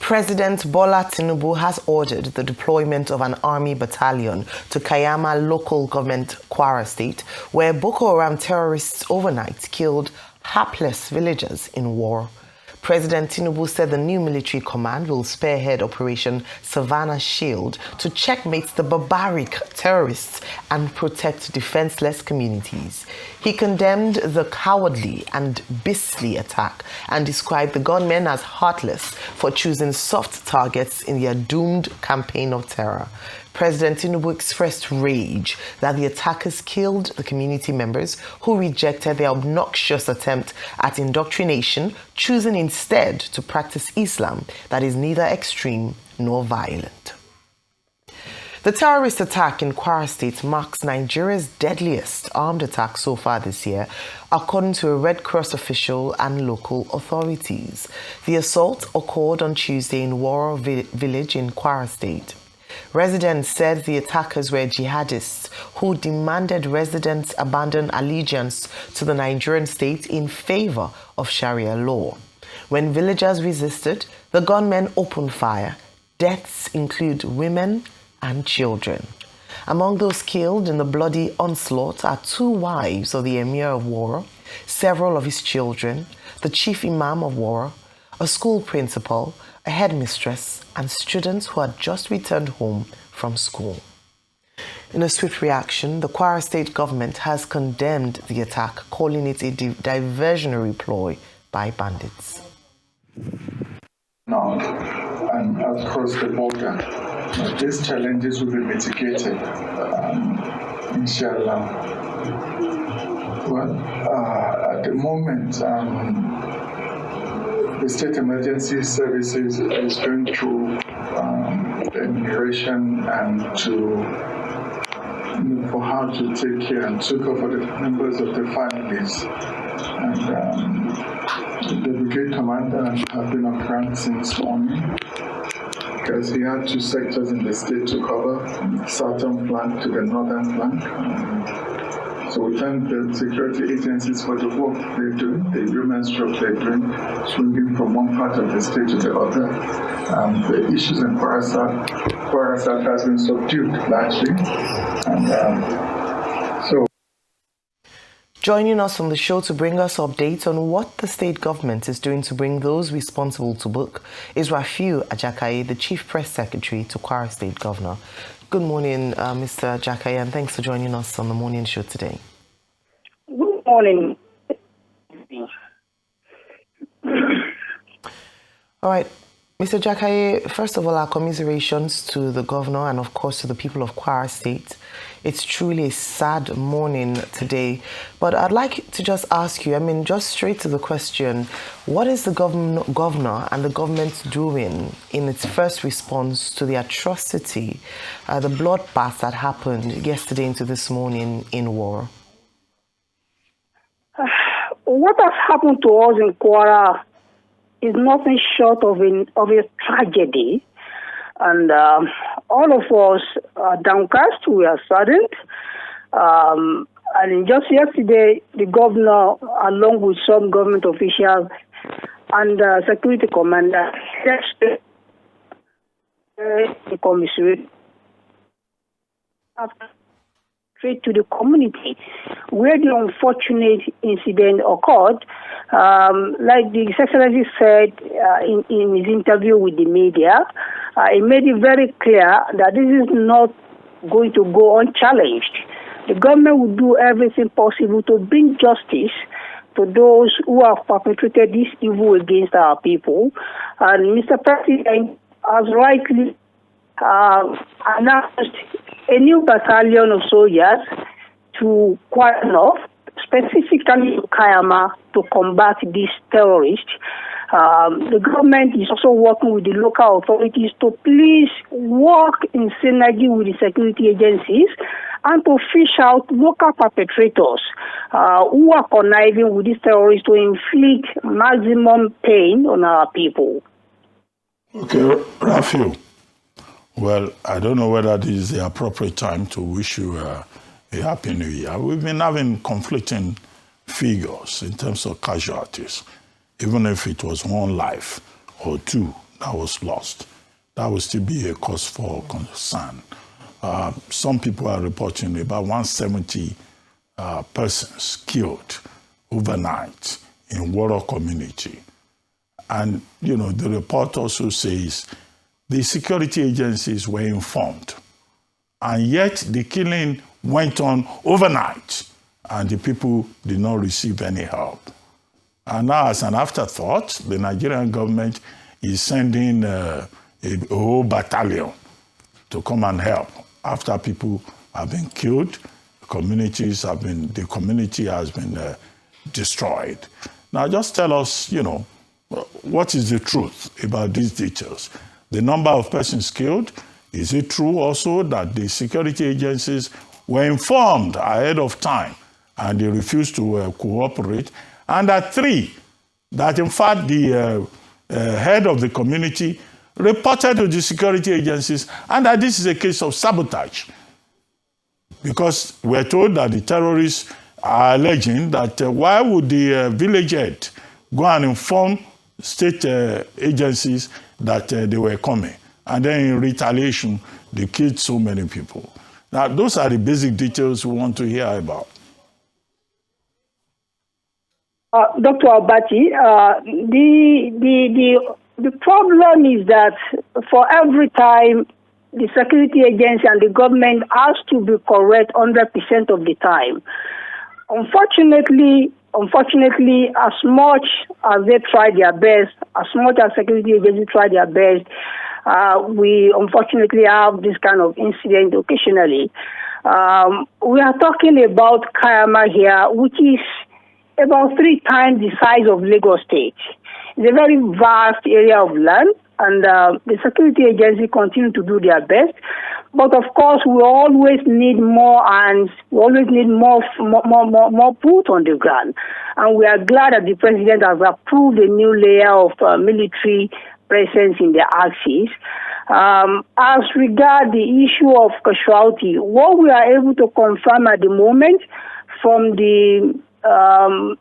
President Bola Tinubu has ordered the deployment of an army battalion to Kaiama local government, Kwara state, where Boko Haram terrorists overnight killed hapless villagers in war. President Tinubu said the new military command will spearhead Operation Savannah Shield to checkmate the barbaric terrorists and protect defenseless communities. He condemned the cowardly and beastly attack and described the gunmen as heartless for choosing soft targets in their doomed campaign of terror. President Tinubu expressed rage that the attackers killed the community members who rejected their obnoxious attempt at indoctrination, choosing instead to practice Islam that is neither extreme nor violent. The terrorist attack in Kwara State marks Nigeria's deadliest armed attack so far this year, according to a Red Cross official and local authorities. The assault occurred on Tuesday in Wara village in Kwara State. Residents said the attackers were jihadists who demanded residents abandon allegiance to the Nigerian state in favor of Sharia law. When villagers resisted, the gunmen opened fire. Deaths include women and children. Among those killed in the bloody onslaught are 2 wives of the Emir of Wara, several of his children, the chief imam of Wara, a school principal, a headmistress, and students who had just returned home from school. In a swift reaction, the Kwara state government has condemned the attack, calling it a diversionary ploy by bandits. Now, and across the border, these challenges will be mitigated, inshallah. Well, at the moment, the State Emergency Services is going through the enumeration and for how to take care and look for the members of the families. And the brigade commander has been on ground since morning because he had 2 sectors in the state to cover, the southern flank to the northern flank. So we thank the security agencies for the work they're doing, the humans job they're doing, swinging from one part of the state to the other. The issues in Kwara South has been subdued largely. And so. Joining us on the show to bring us updates on what the state government is doing to bring those responsible to book is Rafiu Ajakaye, the Chief Press Secretary to Kwara State Governor. Good morning, Mr. Ajakaye, and thanks for joining us on the morning show today. Good morning. All right. Mr. Ajakaye, first of all, our commiserations to the governor and, of course, to the people of Kwara State. It's truly a sad morning today. But I'd like to just ask you, just straight to the question, what is the governor and the government doing in its first response to the atrocity, the bloodbath that happened yesterday into this morning in Wara? What has happened to us in Kwara is nothing short of a tragedy, and all of us are downcast. We are saddened, and just yesterday, the governor, along with some government officials and security commander, the commiserate to the community where the unfortunate incident occurred. Like the Excellency said in his interview with the media, he made it very clear that this is not going to go unchallenged. The government will do everything possible to bring justice to those who have perpetrated this evil against our people. And Mr. President has rightly announced a new battalion of soldiers to Kwara North, specifically to Kaiama, to combat these terrorists. The government is also working with the local authorities to please work in synergy with the security agencies and to fish out local perpetrators who are conniving with these terrorists to inflict maximum pain on our people. Okay, Rafiu. Well, I don't know whether this is the appropriate time to wish you a Happy New Year. We've been having conflicting figures in terms of casualties, even if it was 1 life or 2 that was lost. That will still be a cause for concern. Some people are reporting about 170 persons killed overnight in Kwara community. And, the report also says the security agencies were informed, and yet the killing went on overnight, and the people did not receive any help. And now, as an afterthought, the Nigerian government is sending a whole battalion to come and help after people have been killed, the community has been destroyed. Now, just tell us, what is the truth about these details? The number of persons killed, is it true also that the security agencies were informed ahead of time and they refused to cooperate? And that 3, that in fact the head of the community reported to the security agencies and that this is a case of sabotage. Because we're told that the terrorists are alleging that why would the village head go and inform state agencies that they were coming, and then in retaliation they killed so many people. Now those are the basic details we want to hear about. Dr. Abati, the problem is that for every time the security agency and the government has to be correct 100% of the time. Unfortunately, as much as they try their best, as much as security agencies try their best, we unfortunately have this kind of incident occasionally. We are talking about Kaiama here, which is about 3 times the size of Lagos State. It's a very vast area of land, and the security agency continue to do their best. But of course, we always need more hands. We always need more boots on the ground. And we are glad that the president has approved a new layer of military presence in the axis. As regard the issue of casualty, what we are able to confirm at the moment from the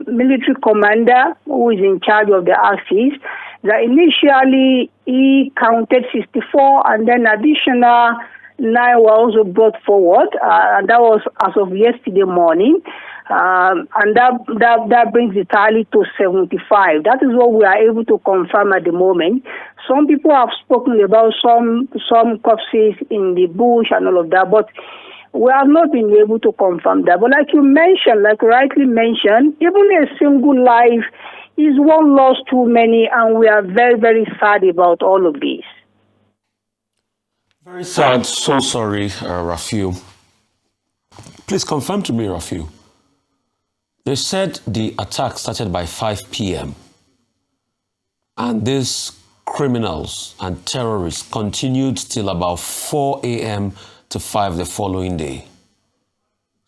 military commander who is in charge of the axis, that initially he counted 64 and then additional 9 were also brought forward, and that was as of yesterday morning, and that brings the tally to 75. That is what we are able to confirm at the moment. Some people have spoken about some corpses in the bush and all of that, but we have not been able to confirm that. But like you rightly mentioned, even a single life is one loss too many, and we are very, very sad about all of this. Very sad. So sorry, Rafiu. Please confirm to me, Rafiu. They said the attack started by 5 p.m. and these criminals and terrorists continued till about 4 a.m. to 5 the following day.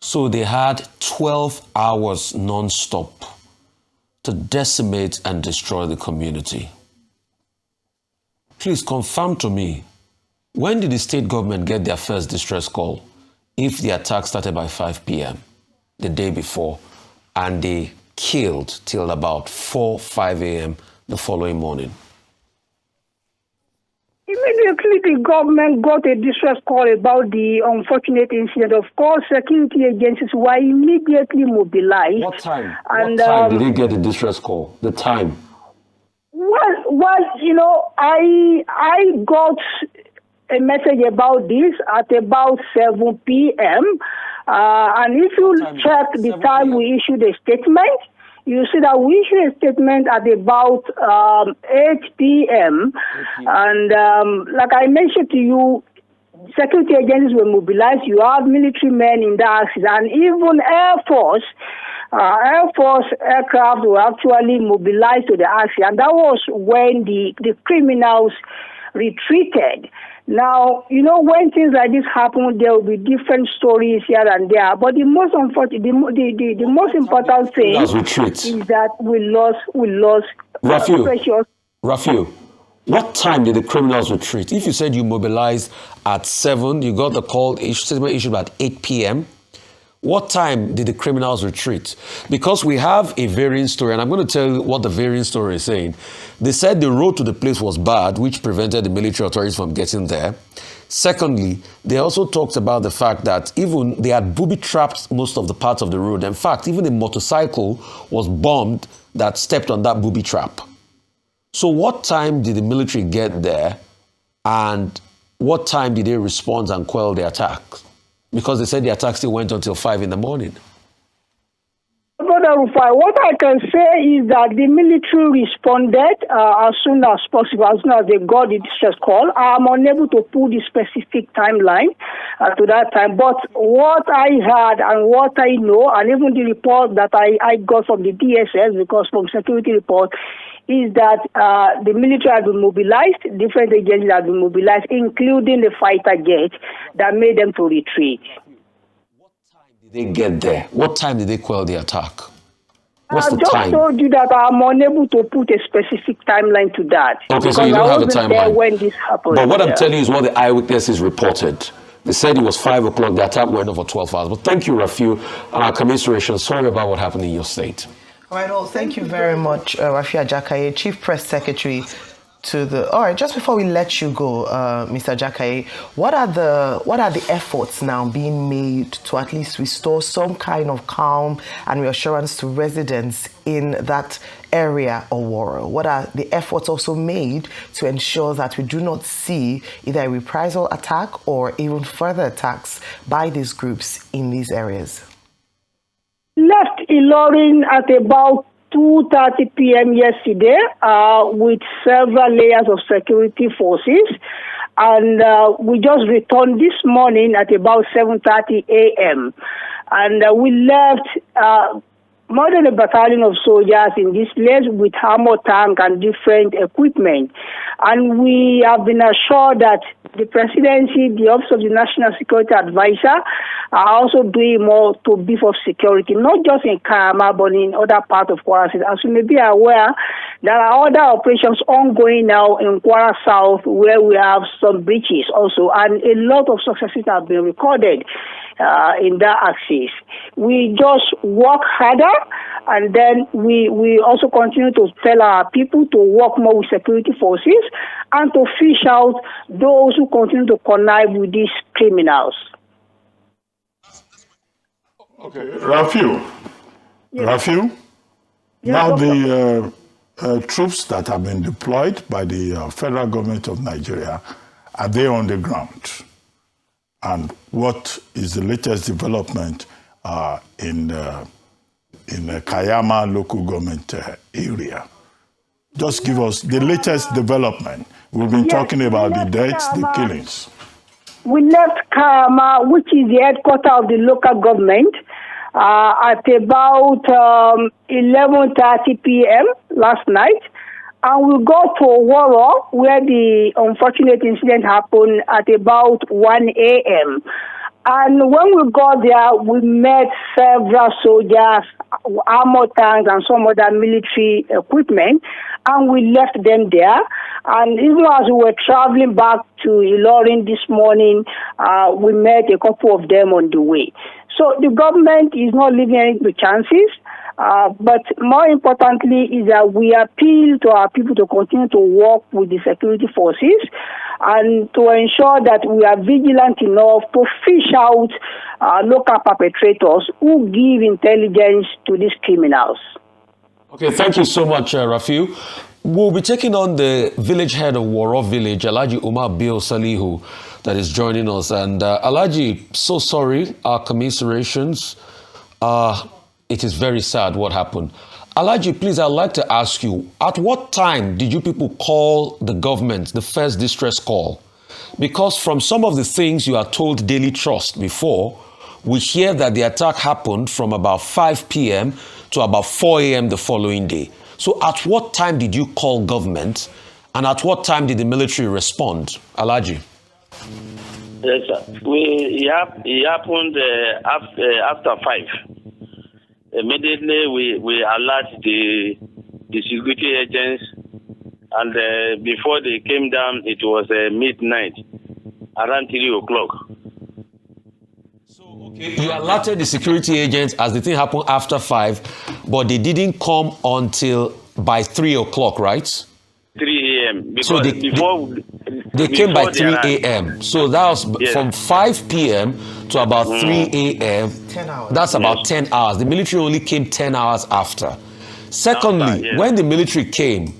So they had 12 hours non-stop to decimate and destroy the community. Please confirm to me, when did the state government get their first distress call if the attack started by 5 p.m. the day before and they killed till about 5 a.m. the following morning? Immediately, the government got a distress call about the unfortunate incident. Of course, security agencies were immediately mobilized. What time? What time did they get the distress call? The time? Well, I got a message about this at about 7 p.m. And if you check the time we issued a statement, you see that we issued a statement at about 8 p.m. And like I mentioned to you, security agencies were mobilized. You have military men in the axis, and even Air Force aircraft were actually mobilized to the axis. And that was when the criminals retreated. Now, when things like this happen, there will be different stories here and there. But the most important, the most important thing is that we lost precious. Rafiu, what time did the criminals retreat? If you said you mobilized at 7, you got the call, statement issued at 8 p.m. What time did the criminals retreat? Because we have a varying story, and I'm going to tell you what the varying story is saying. They said the road to the place was bad, which prevented the military authorities from getting there. Secondly, they also talked about the fact that even they had booby-trapped most of the parts of the road. In fact, even a motorcycle was bombed that stepped on that booby trap. So what time did the military get there, and what time did they respond and quell the attack? Because they said the attack still went until 5 in the morning. Brother Rufai, what I can say is that the military responded as soon as possible, as soon as they got the distress call. I'm unable to put the specific timeline to that time, but what I heard and what I know, and even the report that I got from the DSS, because from security report, is that the military has been mobilized, different agencies have been mobilized, including the fighter jet that made them to retreat. Did they get there? What time did they quell the attack? What's I the just time? told you that I'm unable to put a specific timeline to that. Okay, so you don't have a wasn't there timeline. when this happened. But what I'm telling you is what the eyewitnesses reported. They said it was 5 o'clock, the attack went on for 12 hours. But thank you, Rafiu, and our commiseration. Sorry about what happened in your state. All right, well, thank you very much, Rafiu Ajakaye, Chief Press Secretary to the... All right, just before we let you go, Mr. Ajakaye, what are the efforts now being made to at least restore some kind of calm and reassurance to residents in that area of Kwara? What are the efforts also made to ensure that we do not see either a reprisal attack or even further attacks by these groups in these areas? Left Ilorin at about 2:30 p.m. yesterday with several layers of security forces, and we just returned this morning at about 7:30 a.m. and we left more than a battalion of soldiers in this place with armor tank and different equipment. And we have been assured that the presidency, the Office of the National Security Advisor, are also doing more to beef up security, not just in Kaiama, but in other parts of Kwara State. As you may be aware, there are other operations ongoing now in Kwara South where we have some breaches also, and a lot of successes have been recorded in that axis. We just work harder, and then we also continue to tell our people to work more with security forces and to fish out those who continue to connive with these criminals. Okay, Rafiu. Yes. Rafiu, Yes, now Doctor. the troops that have been deployed by the federal government of Nigeria, are they on the ground? And what is the latest development in the Kaiama local government area? Just give us the latest development. We've been talking about the deaths, the killings. We left Kaiama, which is the headquarters of the local government, at about 11:30 p.m. last night. And we got to Kwara, where the unfortunate incident happened at about 1 a.m. And when we got there, we met several soldiers, armor tanks, and some other military equipment, and we left them there. And even as we were traveling back to Ilorin this morning, we met a couple of them on the way. So the government is not leaving any to chances. But more importantly is that we appeal to our people to continue to work with the security forces and to ensure that we are vigilant enough to fish out local perpetrators who give intelligence to these criminals. Okay, thank you so much, Rafiu. We'll be taking on the village head of Kwara village, Alhaji Umar Bill Salihu, that is joining us. And Alhaji, so sorry, our commiserations. It is very sad what happened. Alhaji, please, I'd like to ask you, at what time did you people call the government, the first distress call? Because from some of the things you are told Daily Trust before, we hear that the attack happened from about 5 p.m. to about 4 a.m. the following day. So at what time did you call government, and at what time did the military respond? Alhaji. Yes, sir. It happened after 5. Immediately, we alert the security agents, and before they came down, it was midnight, around 3 o'clock. So, You alerted the security agents as the thing happened after 5, but they didn't come until by 3 o'clock, right? 3 a.m. Because So they came by 3 a.m. So that was from 5 p.m. to about 3 a.m. 10 hours. That's about 10 hours. The military only came 10 hours after. Secondly, when the military came,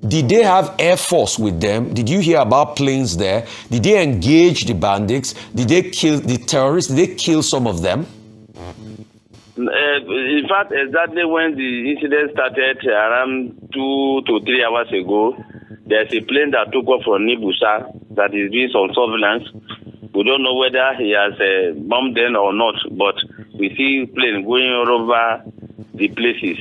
did they have Air Force with them? Did you hear about planes there? Did they engage the bandits? Did they kill the terrorists? Did they kill some of them? In fact, exactly when the incident started around 2 to 3 hours ago, there's a plane that took off from Nibusa that is doing some surveillance. We don't know whether he has bombed them or not, but we see plane going all over the places.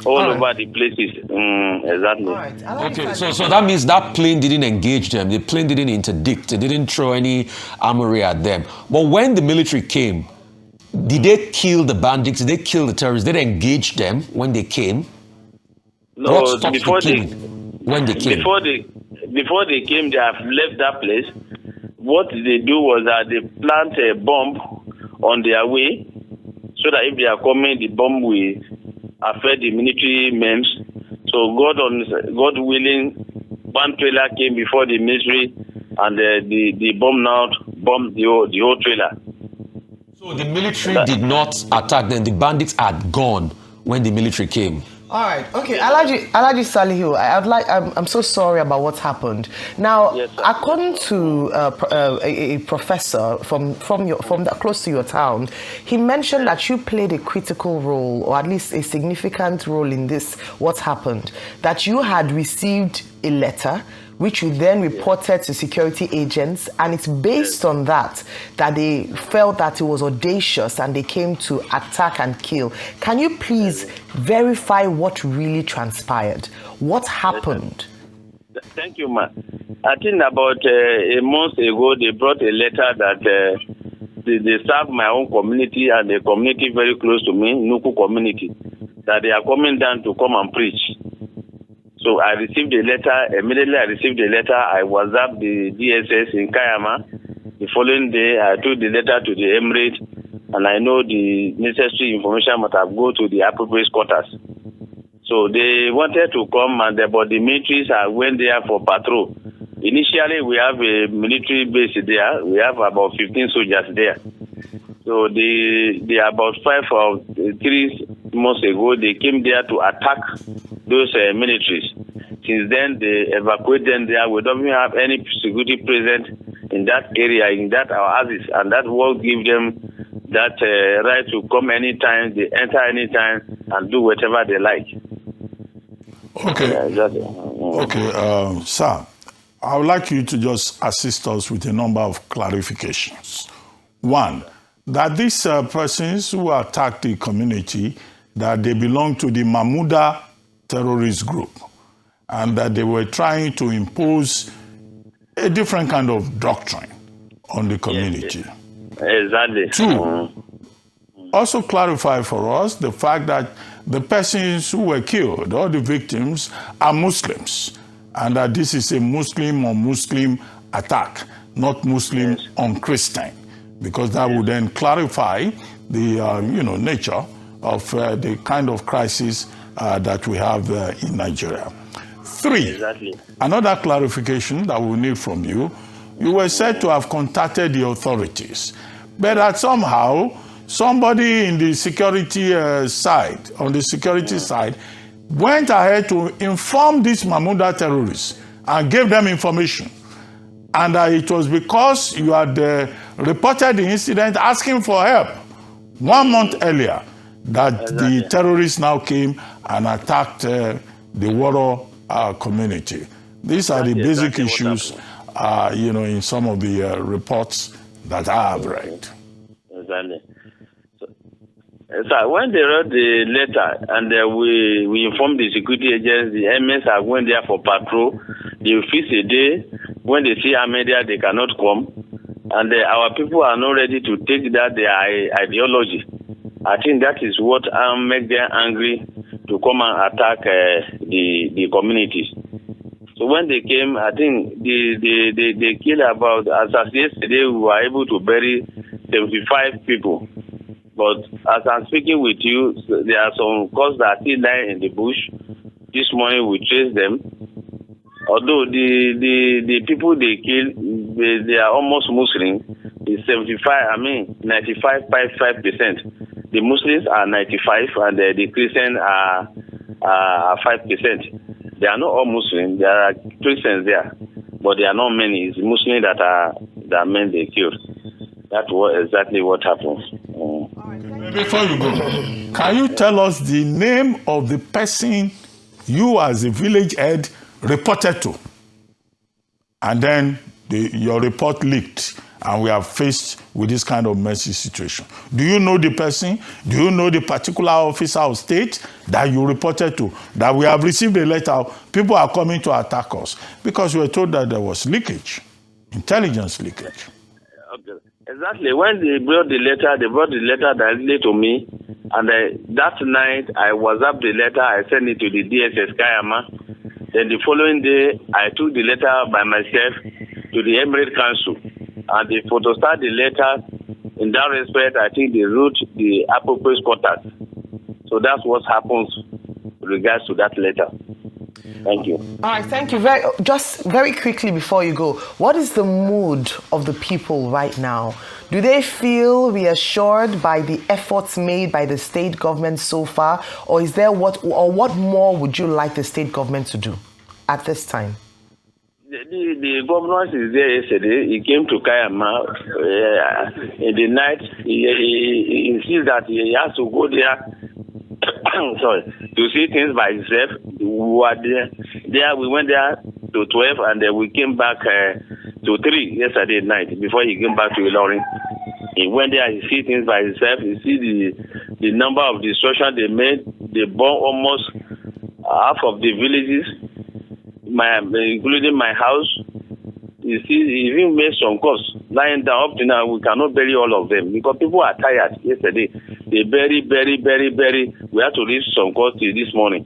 Over the places. Exactly. All right. Okay, so that means that plane didn't engage them. The plane didn't interdict. It didn't throw any armory at them. But when the military came, did they kill the bandits? Did they kill the terrorists? Did they engage them when they came? No, before they came, they have left that place. What they do was that they plant a bomb on their way, so that if they are coming, the bomb will affect the military men. So God willing, one trailer came before the military, and the bomb now bombed the whole trailer. So the military did not attack them. The bandits had gone when the military came. All right. Okay, Alaji Salihu, I'm so sorry about what happened. Now, according to a professor from close to your town, he mentioned that you played a critical role, or at least a significant role in this. What happened? That you had received a letter, which you then reported to security agents, and it's based on that they felt that it was audacious and they came to attack and kill. Can you please verify what really transpired? What happened? Thank you, ma. I think about a month ago, they brought a letter that they serve my own community and the community very close to me, Nuku community, that they are coming down to come and preach. So I received a letter. Immediately I received a letter. I WhatsApped the DSS in Kaiama. The following day, I took the letter to the Emirate, and I know the necessary information must have go to the appropriate quarters. So they wanted to come, but the militaries went there for patrol. Initially, we have a military base there. We have about 15 soldiers there. So they about 5 or 3 months ago, they came there to attack those militaries. Since then, they evacuated them there. We don't even have any security present in that area, in that oasis, and that will give them that right to come anytime, they enter anytime, and do whatever they like. Okay. Okay, sir, I would like you to just assist us with a number of clarifications. One, that these persons who attacked the community, that they belong to the Mahmuda terrorist group, and that they were trying to impose a different kind of doctrine on the community. Exactly. Two, also clarify for us the fact that the persons who were killed, or the victims, are Muslims, and that this is a Muslim on Muslim attack, not Muslim on Christian, because that would then clarify the nature of the kind of crisis that we have in Nigeria. Three, another clarification that we need from you. You were said to have contacted the authorities, but that somehow somebody in the security side, went ahead to inform these Mahmuda terrorists and gave them information. And it was because you had reported the incident asking for help 1 month earlier that the terrorists now came and attacked the Waro community. These are the basic issues, in some of the reports that I have read. Exactly. So when they wrote the letter and we informed the security agents, the MS are going there for patrol. They will fix a day. When they see Amedia, they cannot come. And our people are not ready to take that their ideology. I think that is what makes them angry to come and attack the communities. So when they came, I think they killed about, as yesterday, we were able to bury 75 people. But as I'm speaking with you, there are some cars that are still lying in the bush. This morning we traced them. Although the people they kill, they are almost Muslim. It's 95.5%. The Muslims are 95 and the Christians are 5%. They are not all Muslims. There are Christians there, but there are not many. It's Muslims that men they killed. That's exactly what happens. Before you go, can you tell us the name of the person you as a village head reported to? And then your report leaked and we are faced with this kind of messy situation. Do you know the person? Do you know the particular officer of state that you reported to? That we have received a letter, people are coming to attack us because we were told that there was leakage, intelligence leakage. Okay. Exactly. When they brought the letter directly to me, and that night I WhatsApp the letter, I sent it to the DSS Kaiama. Then the following day, I took the letter by myself to the Emirate Council, and they photostat the letter. In that respect, I think they wrote the appropriate contact. So that's what happens with regards to that letter. Thank you. All right, thank you. Just very quickly before you go, what is the mood of the people right now? Do they feel reassured by the efforts made by the state government so far, or is there what more would you like the state government to do at this time? The governor is there yesterday. He came to Kaiama in the night. He insists that he has to go there. Sorry, to see things by himself. We were there. We went there to 12 and then we came back to 3 yesterday night before he came back to Ilorin. He went there, he see things by himself. He see the number of destruction they made. They burned almost half of the villages, including my house. You see, he even made some calls lying down. Up to now, we cannot bury all of them because people are tired yesterday. They bury. We have to reach some calls till this morning.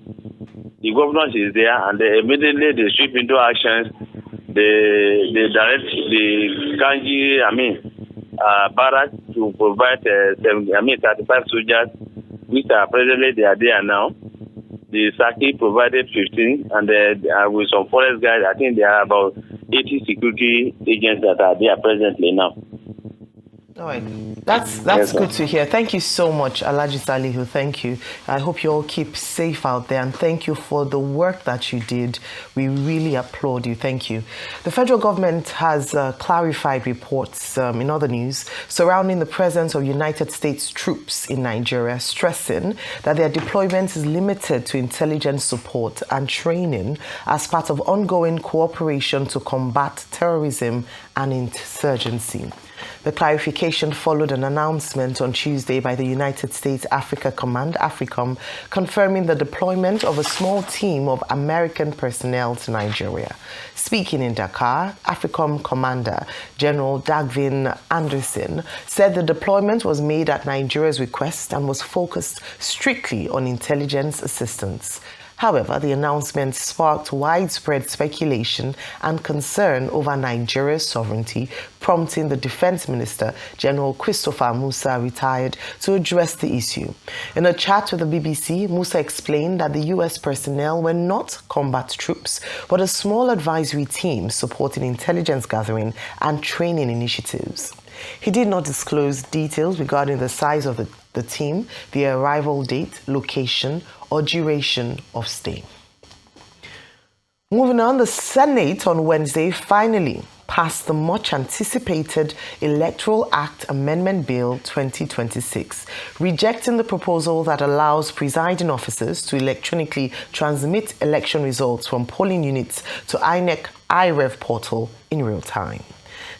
The governor is there, and immediately they sweep into actions. They direct the Kanji, barrack to provide 35 soldiers, which are presently they are there now. The Saki provided 15, and with some forest guys, I think there are about 80 security agents that are there presently now. All right. That's good to hear. Thank you so much, Alhaji Salihu. Thank you. I hope you all keep safe out there, and thank you for the work that you did. We really applaud you. Thank you. The federal government has clarified reports in other news surrounding the presence of United States troops in Nigeria, stressing that their deployment is limited to intelligence support and training as part of ongoing cooperation to combat terrorism and insurgency. The clarification followed an announcement on Tuesday by the United States Africa Command, AFRICOM, confirming the deployment of a small team of American personnel to Nigeria. Speaking in Dakar, AFRICOM Commander General Dagvin Anderson said the deployment was made at Nigeria's request and was focused strictly on intelligence assistance. However, the announcement sparked widespread speculation and concern over Nigeria's sovereignty, prompting the Defense Minister, General Christopher Musa, retired, to address the issue. In a chat with the BBC, Musa explained that the U.S. personnel were not combat troops, but a small advisory team supporting intelligence gathering and training initiatives. He did not disclose details regarding the size of the team, their arrival date, location, or duration of stay. Moving on, the Senate on Wednesday finally passed the much-anticipated Electoral Act Amendment Bill 2026, rejecting the proposal that allows presiding officers to electronically transmit election results from polling units to INEC iRev portal in real time.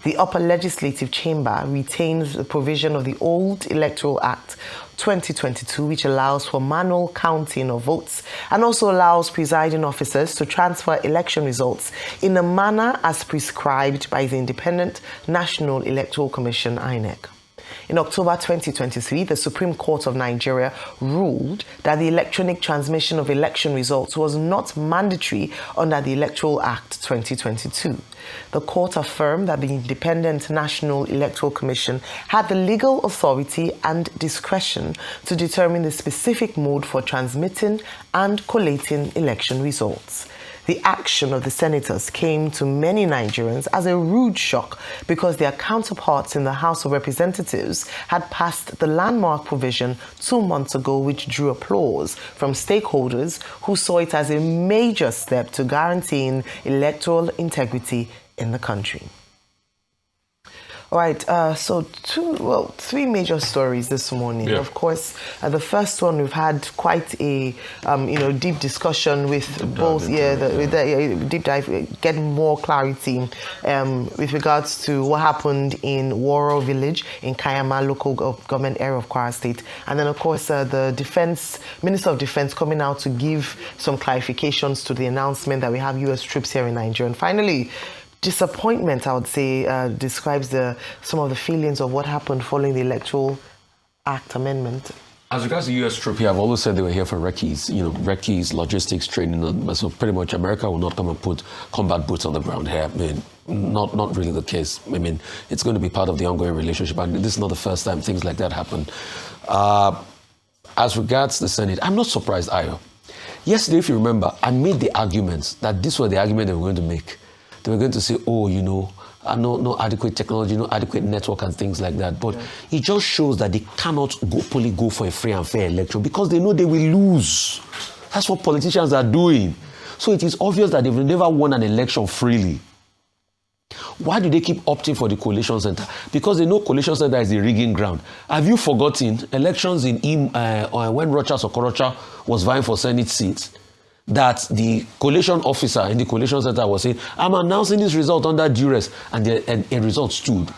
The upper legislative chamber retains the provision of the old Electoral Act 2022, which allows for manual counting of votes and also allows presiding officers to transfer election results in a manner as prescribed by the Independent National Electoral Commission, INEC. In October 2023, the Supreme Court of Nigeria ruled that the electronic transmission of election results was not mandatory under the Electoral Act 2022. The court affirmed that the Independent National Electoral Commission had the legal authority and discretion to determine the specific mode for transmitting and collating election results. The action of the senators came to many Nigerians as a rude shock because their counterparts in the House of Representatives had passed the landmark provision 2 months ago, which drew applause from stakeholders who saw it as a major step to guaranteeing electoral integrity in the country. All right, so three major stories this morning. Yeah. Of course, the first one, we've had quite a deep discussion with deep dive, getting more clarity with regards to what happened in Kwara village in Kaiama local government area of Kwara State, and then of course the Minister of Defense coming out to give some clarifications to the announcement that we have U.S. troops here in Nigeria, and finally, disappointment, I would say, describes some of the feelings of what happened following the Electoral Act amendment. As regards to the U.S. troop here, I've always said they were here for recce's, recce's, logistics, training. So pretty much America will not come and put combat boots on the ground here. I mean, not really the case. I mean, it's going to be part of the ongoing relationship. And this is not the first time things like that happen. As regards the Senate, I'm not surprised, Ayo. Yesterday, if you remember, I made the arguments that this was the argument they were going to make. They were going to say, no adequate technology, no adequate network and things like that. But it just shows that they cannot openly go for a free and fair election because they know they will lose. That's what politicians are doing. So it is obvious that they've never won an election freely. Why do they keep opting for the coalition center? Because they know coalition center is the rigging ground. Have you forgotten elections in when Rochas Okorocha was vying for Senate seats? That the coalition officer in the coalition center was saying, I'm announcing this result under duress, and a result stood.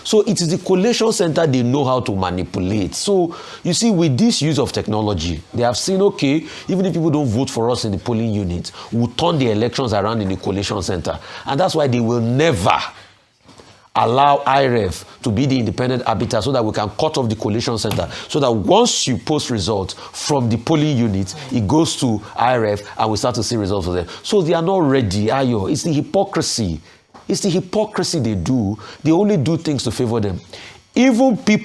So it is the coalition center they know how to manipulate. So you see, with this use of technology, they have seen, okay, even if people don't vote for us in the polling unit, we'll turn the elections around in the coalition center. And that's why they will never allow IREF to be the independent arbiter so that we can cut off the coalition center. So that once you post results from the polling unit, it goes to IREF and we start to see results for them. So they are not ready, Ayo. It's the hypocrisy. It's the hypocrisy they do. They only do things to favor them. Even the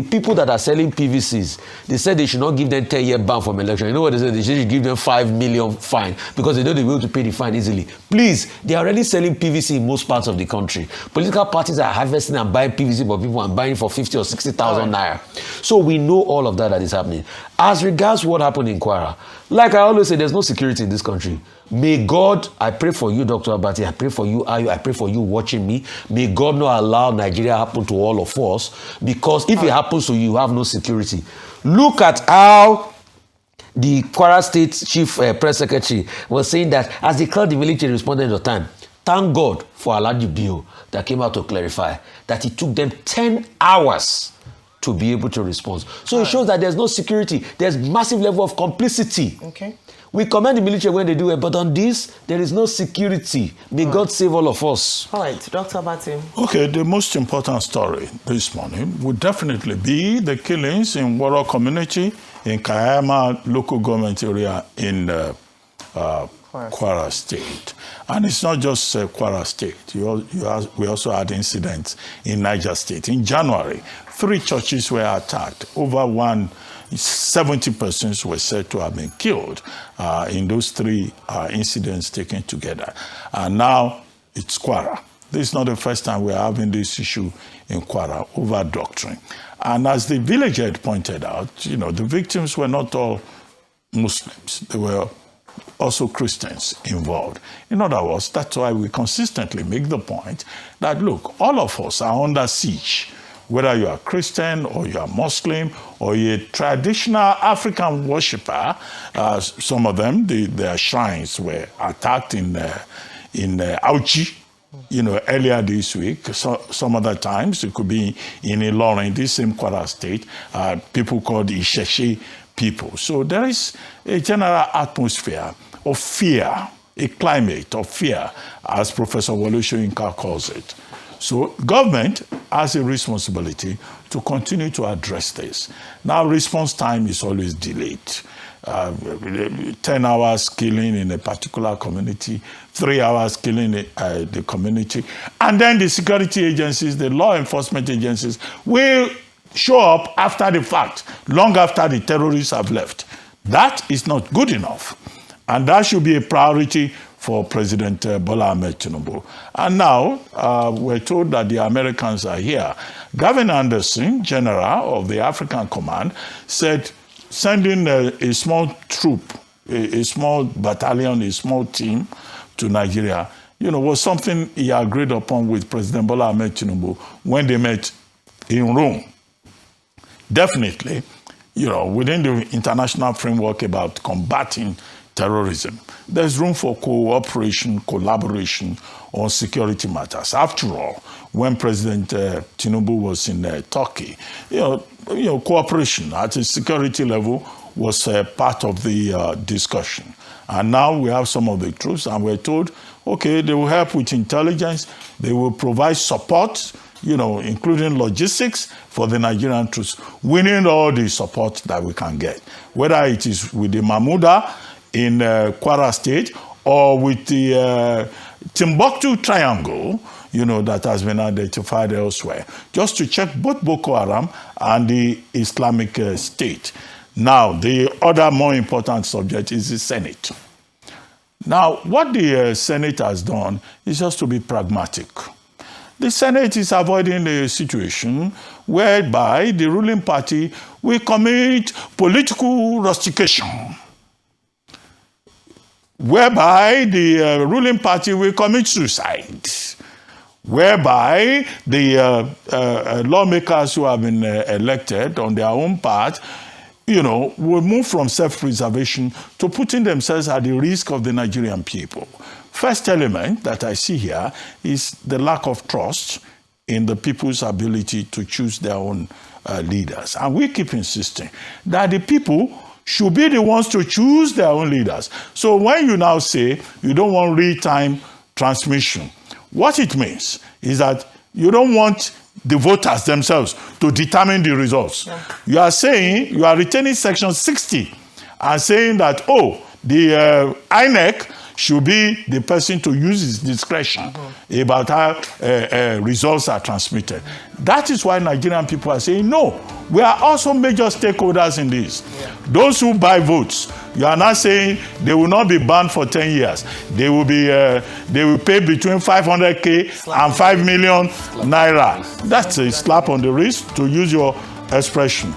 people that are selling PVCs, they said they should not give them 10-year ban from election. You know what they said? They should give them 5 million fine because they know they'll be able to pay the fine easily. Please, they are already selling PVC in most parts of the country. Political parties are harvesting and buying PVC for people and buying for 50 or 60,000 naira. So we know all of that is happening. As regards what happened in Kwara, like I always say, there's no security in this country. May God, I pray for you, Dr. Abati, I pray for you, Ayo, I pray for you watching me. May God not allow Nigeria happen to all of us, because if it happens to you, you have no security. Look at how the Kwara State Chief Press Secretary was saying that as they called the military responded in time, thank God for Alhaji Bio that came out to clarify that it took them 10 hours to be able to respond. So it shows that there's no security. There's massive level of complicity. Okay. We commend the military when they do it, but on this, there is no security. May God save all of us. All right, Dr. Abati. Okay, the most important story this morning would definitely be the killings in Kwara community in Kaiama local government area in Kwara State. And it's not just Kwara State. We also had incidents in Niger State. In January, 3 churches were attacked. Over 170 persons were said to have been killed in those 3 incidents taken together. And now it's Kwara. This is not the first time we're having this issue in Kwara over doctrine. And as the village head pointed out, the victims were not all Muslims. They were also Christians involved. In other words, that's why we consistently make the point that, look, all of us are under siege. Whether you are Christian or you are Muslim or you're a traditional African worshipper, some of them, their shrines were attacked in Auchi, earlier this week. So, some other times, it could be in Ilorin, this same Kwara State, people called Isheshe people. So there is a general atmosphere of fear, a climate of fear, as Professor Wole Soyinka calls it. So government has a responsibility to continue to address this. Now, response time is always delayed. 10 hours killing in a particular community, 3 hours killing the community, and then the security agencies, the law enforcement agencies will show up after the fact, long after the terrorists have left. That is not good enough. And that should be a priority for President Bola Ahmed Tinubu. And now we're told that the Americans are here. Gavin Anderson, General of the African Command, said sending a small troop, a small battalion, a small team to Nigeria, was something he agreed upon with President Bola Ahmed Tinubu when they met in Rome. Definitely, within the international framework about combating terrorism, there's room for cooperation, collaboration on security matters. After all, when President Tinubu was in Turkey, cooperation at a security level was part of the discussion. And now we have some of the troops, and we're told, okay, they will help with intelligence, they will provide support, including logistics for the Nigerian troops. We need all the support that we can get, whether it is with the Mahmuda in Kwara State or with the Timbuktu Triangle, that has been identified elsewhere, just to check both Boko Haram and the Islamic State. Now, the other more important subject is the Senate. Now, what the Senate has done is just to be pragmatic. The Senate is avoiding a situation whereby the ruling party will commit political rustication, whereby the ruling party will commit suicide, whereby the lawmakers who have been elected on their own part, will move from self-preservation to putting themselves at the risk of the Nigerian people. First element that I see here is the lack of trust in the people's ability to choose their own leaders. And we keep insisting that the people should be the ones to choose their own leaders. So when you now say you don't want real-time transmission, what it means is that you don't want the voters themselves to determine the results. Yeah. You are saying, you are retaining Section 60 and saying that, the INEC should be the person to use his discretion about how results are transmitted. That is why Nigerian people are saying, no, we are also major stakeholders in this. Yeah. Those who buy votes, you are not saying they will not be banned for 10 years. They will pay between 500K and 5 million naira. That's a slap on the wrist, to use your expression.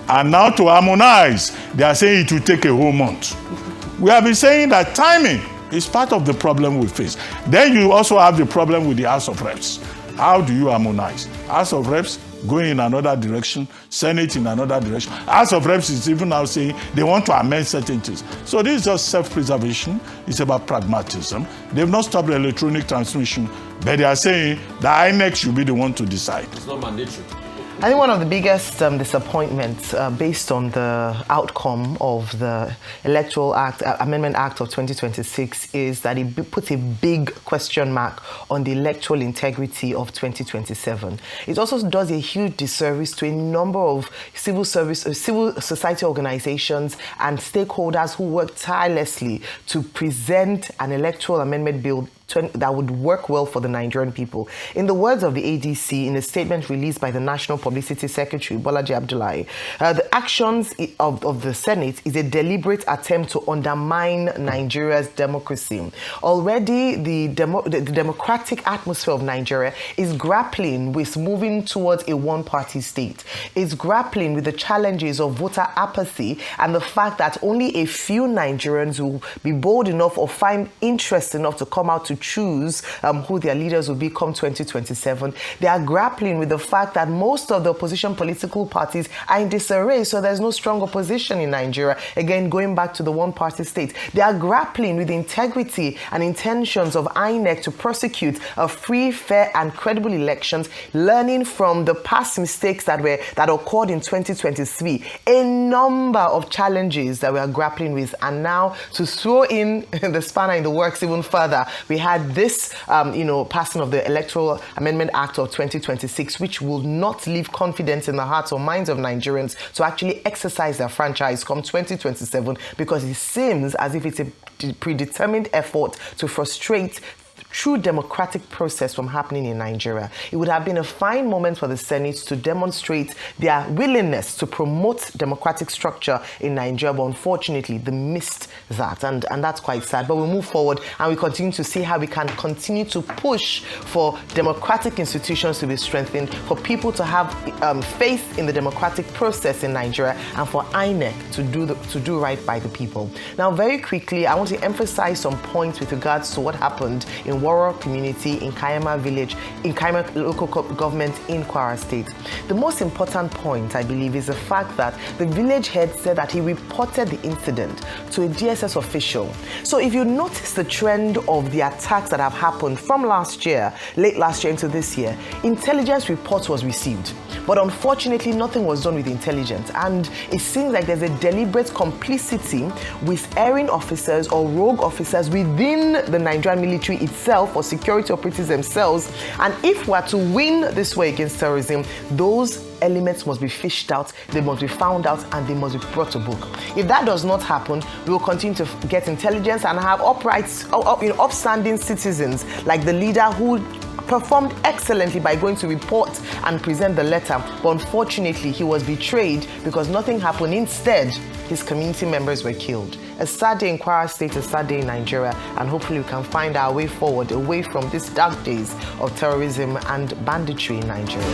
And now to harmonize, they are saying it will take a whole month. We have been saying that timing is part of the problem we face. Then you also have the problem with the House of Reps. How do you harmonize? House of Reps going in another direction, Senate in another direction. House of Reps is even now saying they want to amend certain things. So this is just self-preservation. It's about pragmatism. They've not stopped the electronic transmission, but they are saying the INEC should be the one to decide. It's not mandatory. I think one of the biggest disappointments based on the outcome of the Electoral Act, Amendment Act of 2026 is that it puts a big question mark on the electoral integrity of 2027. It also does a huge disservice to a number of civil society organizations and stakeholders who work tirelessly to present an electoral amendment bill that would work well for the Nigerian people. In the words of the ADC, in a statement released by the National Publicity Secretary, Bolaji Abdullahi, the actions of the Senate is a deliberate attempt to undermine Nigeria's democracy. Already, the democratic atmosphere of Nigeria is grappling with moving towards a one-party state. It's grappling with the challenges of voter apathy and the fact that only a few Nigerians will be bold enough or find interest enough to come out to choose who their leaders will be come 2027. They are grappling with the fact that most of the opposition political parties are in disarray, so there's no strong opposition in Nigeria. Again, going back to the one-party state. They are grappling with the integrity and intentions of INEC to prosecute a free, fair, and credible elections, learning from the past mistakes that occurred in 2023. A number of challenges that we are grappling with, and now to throw in the spanner in the works even further, we have had this, passing of the Electoral Amendment Act of 2026, which will not leave confidence in the hearts or minds of Nigerians to actually exercise their franchise come 2027, because it seems as if it's a predetermined effort to frustrate true democratic process from happening in Nigeria. It would have been a fine moment for the Senate to demonstrate their willingness to promote democratic structure in Nigeria, but unfortunately they missed that, and that's quite sad. But we move forward and we continue to see how we can continue to push for democratic institutions to be strengthened, for people to have faith in the democratic process in Nigeria, and for INEC to do right by the people. Now, very quickly, I want to emphasize some points with regards to what happened in Kwara community in Kaiama village, in Kaiama local government in Kwara State. The most important point, I believe, is the fact that the village head said that he reported the incident to a DSS official. So if you notice the trend of the attacks that have happened from last year, late last year into this year, intelligence reports was received. But unfortunately, nothing was done with intelligence. And it seems like there's a deliberate complicity with erring officers or rogue officers within the Nigerian military itself, or security operatives themselves. And if we're to win this war against terrorism, those elements must be fished out, they must be found out, and they must be brought to book. If that does not happen, we will continue to get intelligence and have upstanding citizens like the leader who performed excellently by going to report and present the letter, but unfortunately he was betrayed because nothing happened. Instead, his community members were killed. A sad day in Kwara State, a sad day in Nigeria, and hopefully we can find our way forward away from these dark days of terrorism and banditry in Nigeria.